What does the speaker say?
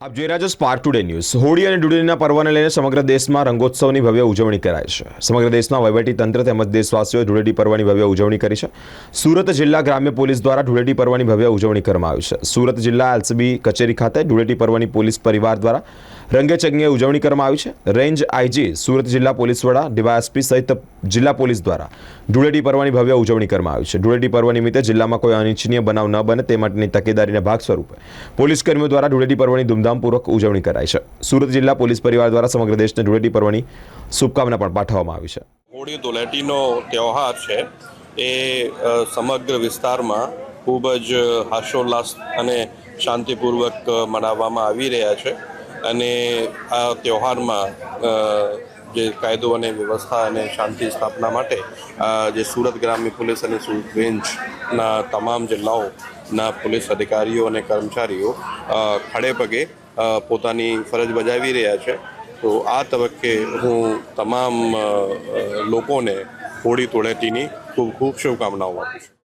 આપ જોઈ રહ્યા છો સ્પાર્ક ટુડે ન્યૂઝ। હોળી અને ધૂળેટીના પર્વને લઈને સમગ્ર દેશમાં રંગોત્સવની ભવ્ય ઉજવણી કરાઈ છે। સમગ્ર દેશમાં વહીવટી તંત્ર તેમજ દેશવાસીઓએ ધૂળેટી પર્વની ભવ્ય ઉજવણી કરી છે। સુરત જિલ્લા ગ્રામ્ય પોલીસ દ્વારા ધૂળેટી પર્વની ભવ્ય ઉજવણી કરવામાં આવી છે। સુરત જિલ્લા એલસીબી કચેરી ખાતે ધૂળેટી પર્વની પોલીસ પરિવાર દ્વારા રંગેચંગે ઉજવણી કરવામાં આવી છે। રેન્જ આઈજી સુરત જિલ્લા પોલીસ વડા ડીવાયએસપી સહિત જિલ્લા પોલીસ દ્વારા ધૂળેટી પર્વની ભવ્ય ઉજવણી કરવામાં આવી છે। ધૂળેટી પર્વ નિમિત્તે જિલ્લામાં કોઈ અનિચ્છનીય બનાવ ન બને તે માટેની તકેદારીના ભાગ સ્વરૂપે પોલીસ કર્મીઓ દ્વારા ધૂળેટી પર્વની ધૂમધામપૂર્વક ઉજવણી કરાઈ છે। સુરત જિલ્લા પોલીસ પરિવાર દ્વારા સમગ્ર દેશને ધૂળેટી પર્વની શુભકામના પણ પાઠવવામાં આવી છે। હોળી ધૂળેટીનો તહેવાર છે એ સમગ્ર વિસ્તારમાં ખૂબ જ હર્ષોલ્લાસ અને શાંતિપૂર્વક મનાવવામાં આવી રહ્યા છે અને આ તહેવારમાં જે કાયદો અને વ્યવસ્થા અને શાંતિ સ્થાપના માટે જે સુરત ગ્રામ્ય પોલીસ અને સુરત રેન્જના તમામ જિલ્લાઓના પોલીસ અધિકારીઓ અને કર્મચારીઓ ખડે પગે પોતાની ફરજ બજાવી રહ્યા છે। તો આ તબક્કે હું તમામ લોકોને હોળી ધૂળેટીની ખૂબ ખૂબ શુભકામનાઓ આપું છું।